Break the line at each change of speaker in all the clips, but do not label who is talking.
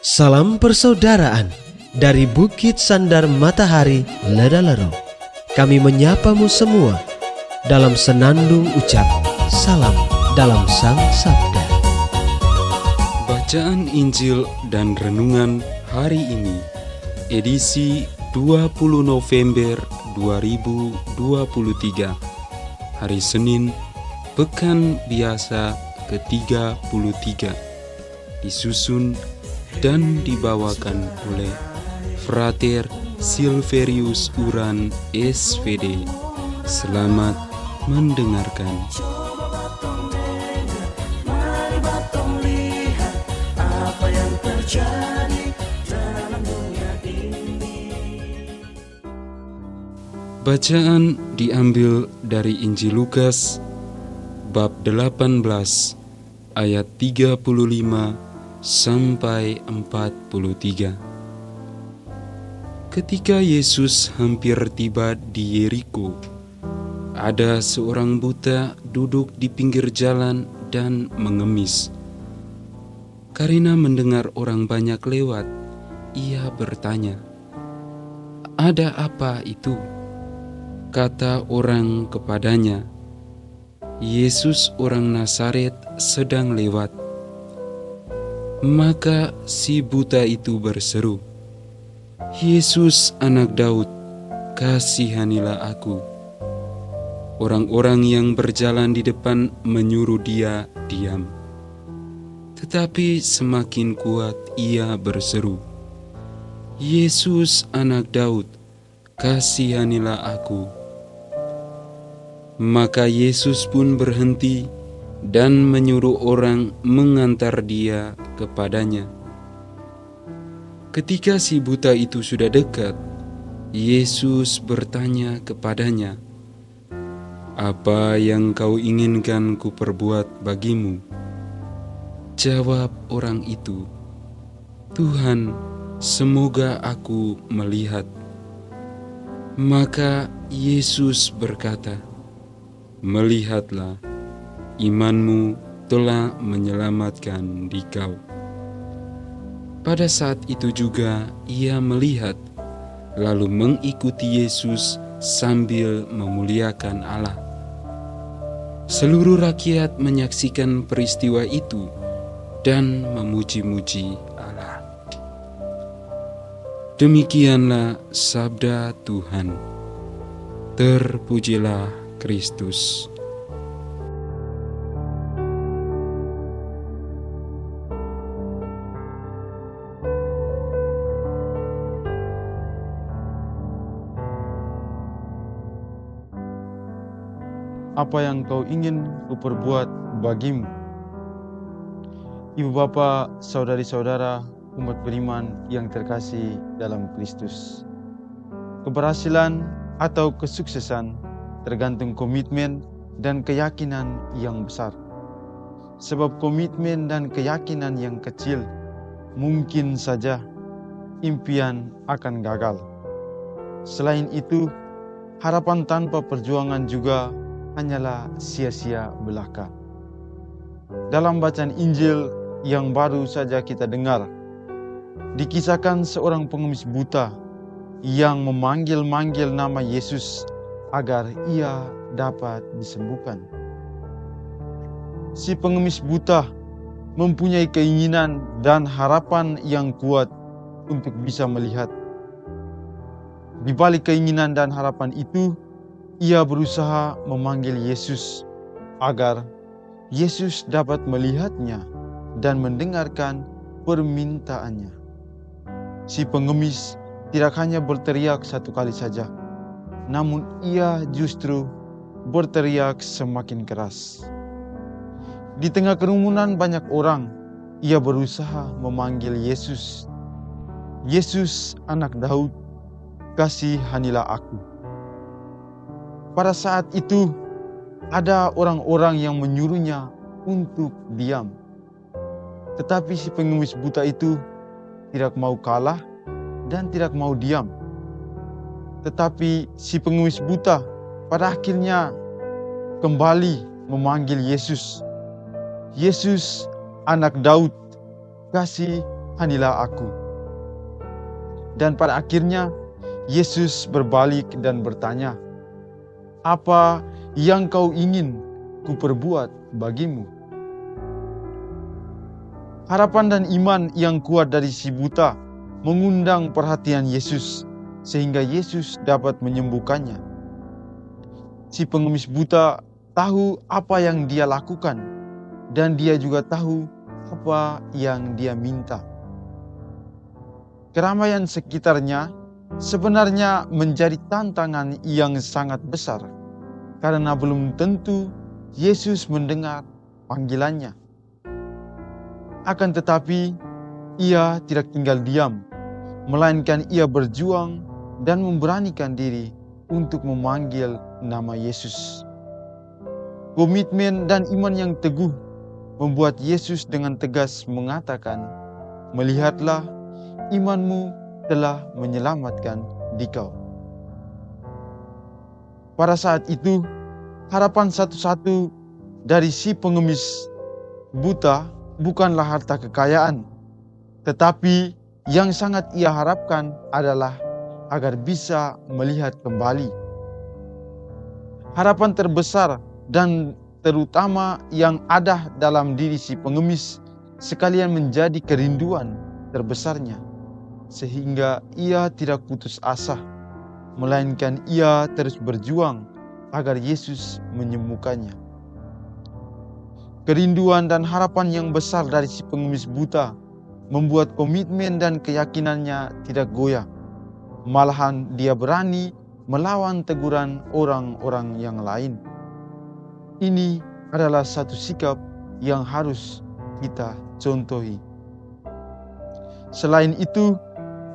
Salam persaudaraan dari Bukit Sandar Matahari Ledalero. Kami menyapamu semua dalam senandung ucap salam dalam Sang Sabda.
Bacaan Injil dan Renungan hari ini, edisi 20 November 2023, hari Senin, Pekan Biasa ke-33, disusun dan dibawakan oleh Frater Silverius Uran SVD. Selamat mendengarkan. Bacaan diambil dari Injil Lukas bab 18 ayat 35 sampai 43. Ketika Yesus hampir tiba di Yeriko, ada seorang buta duduk di pinggir jalan dan mengemis. Karena mendengar orang banyak lewat, ia bertanya, "Ada apa itu?" Kata orang kepadanya, "Yesus orang Nazaret sedang lewat." Maka si buta itu berseru, "Yesus anak Daud, kasihanilah aku." Orang-orang yang berjalan di depan menyuruh dia diam. Tetapi semakin kuat ia berseru, "Yesus anak Daud, kasihanilah aku." Maka Yesus pun berhenti dan menyuruh orang mengantar dia kepadanya. Ketika si buta itu sudah dekat, Yesus bertanya kepadanya, "Apa yang kau inginkan kuperbuat bagimu?" Jawab orang itu, "Tuhan, semoga aku melihat." Maka Yesus berkata, "Melihatlah, imanmu telah menyelamatkan dikau." Pada saat itu juga ia melihat, lalu mengikuti Yesus sambil memuliakan Allah. Seluruh rakyat menyaksikan peristiwa itu dan memuji-muji Allah. Demikianlah sabda Tuhan. Terpujilah Kristus.
Apa yang kau ingin kuperbuat bagimu? Ibu bapa, saudari-saudara, umat beriman yang terkasih dalam Kristus. Keberhasilan atau kesuksesan tergantung komitmen dan keyakinan yang besar. Sebab komitmen dan keyakinan yang kecil, mungkin saja impian akan gagal. Selain itu, harapan tanpa perjuangan juga hanyalah sia-sia belaka. Dalam bacaan Injil yang baru saja kita dengar, dikisahkan seorang pengemis buta yang memanggil-manggil nama Yesus agar ia dapat disembuhkan. Si pengemis buta mempunyai keinginan dan harapan yang kuat untuk bisa melihat. Di balik keinginan dan harapan itu, ia berusaha memanggil Yesus agar Yesus dapat melihatnya dan mendengarkan permintaannya. Si pengemis tidak hanya berteriak satu kali saja, namun ia justru berteriak semakin keras. Di tengah kerumunan banyak orang, ia berusaha memanggil Yesus. "Yesus anak Daud, kasihanilah aku." Pada saat itu, ada orang-orang yang menyuruhnya untuk diam. Tetapi si pengemis buta itu tidak mau kalah dan tidak mau diam. Tetapi si pengemis buta pada akhirnya kembali memanggil Yesus. "Yesus, anak Daud, kasihanilah aku." Dan pada akhirnya Yesus berbalik dan bertanya, "Apa yang kau ingin kuperbuat bagimu?" Harapan dan iman yang kuat dari si buta mengundang perhatian Yesus, sehingga Yesus dapat menyembuhkannya. Si pengemis buta tahu apa yang dia lakukan, dan dia juga tahu apa yang dia minta. Keramaian sekitarnya sebenarnya menjadi tantangan yang sangat besar, karena belum tentu Yesus mendengar panggilannya. Akan tetapi, ia tidak tinggal diam, melainkan ia berjuang dan memberanikan diri untuk memanggil nama Yesus. Komitmen dan iman yang teguh membuat Yesus dengan tegas mengatakan, "Melihatlah, imanmu telah menyelamatkan dikau." Pada saat itu, harapan satu-satu dari si pengemis buta bukanlah harta kekayaan, tetapi yang sangat ia harapkan adalah agar bisa melihat kembali. Harapan terbesar dan terutama yang ada dalam diri si pengemis sekalian menjadi kerinduan terbesarnya, sehingga ia tidak putus asa, melainkan ia terus berjuang agar Yesus menyembuhkannya. Kerinduan dan harapan yang besar dari si pengemis buta membuat komitmen dan keyakinannya tidak goyah. Malahan dia berani melawan teguran orang-orang yang lain. Ini adalah satu sikap yang harus kita contohi. Selain itu,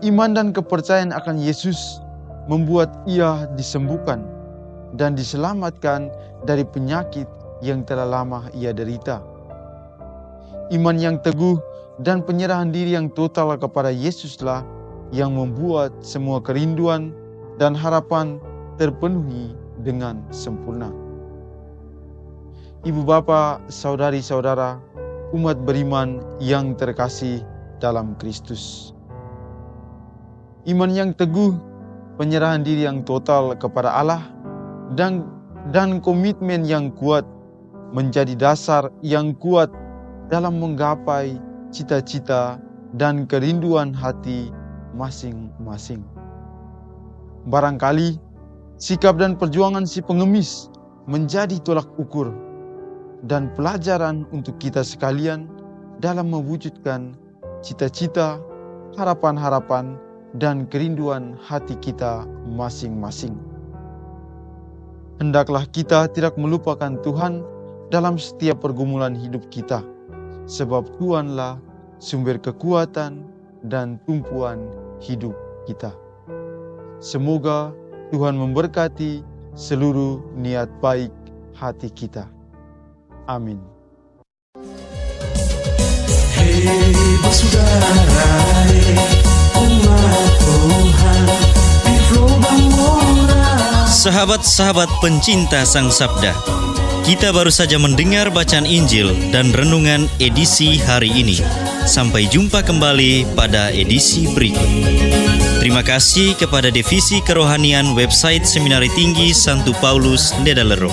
iman dan kepercayaan akan Yesus membuat ia disembuhkan dan diselamatkan dari penyakit yang telah lama ia derita. Iman yang teguh dan penyerahan diri yang total kepada Yesuslah yang membuat semua kerinduan dan harapan terpenuhi dengan sempurna. Ibu bapa, saudari-saudara, umat beriman yang terkasih dalam Kristus. Iman yang teguh, penyerahan diri yang total kepada Allah, dan komitmen yang kuat menjadi dasar yang kuat dalam menggapai cita-cita dan kerinduan hati masing-masing. Barangkali sikap dan perjuangan si pengemis menjadi tolak ukur dan pelajaran untuk kita sekalian dalam mewujudkan cita-cita, harapan-harapan, dan kerinduan hati kita masing-masing. Hendaklah kita tidak melupakan Tuhan dalam setiap pergumulan hidup kita, sebab Tuhanlah sumber kekuatan dan tumpuan hidup kita. Semoga Tuhan memberkati seluruh niat baik hati kita. Amin.
Hei saudara, umat Tuhan di Lubang Moras.
Sahabat-sahabat pencinta Sang Sabda, kita baru saja mendengar bacaan Injil dan renungan edisi hari ini. Sampai jumpa kembali pada edisi berikut. Terima kasih kepada Divisi Kerohanian website Seminari Tinggi Santo Paulus Ledalero.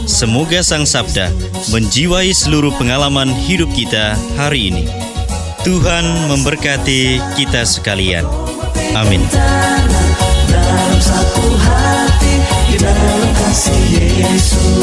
Semoga Sang Sabda menjiwai seluruh pengalaman hidup kita hari ini. Tuhan memberkati kita sekalian. Amin.
Dalam satu hati, di dalam kasih Yesus.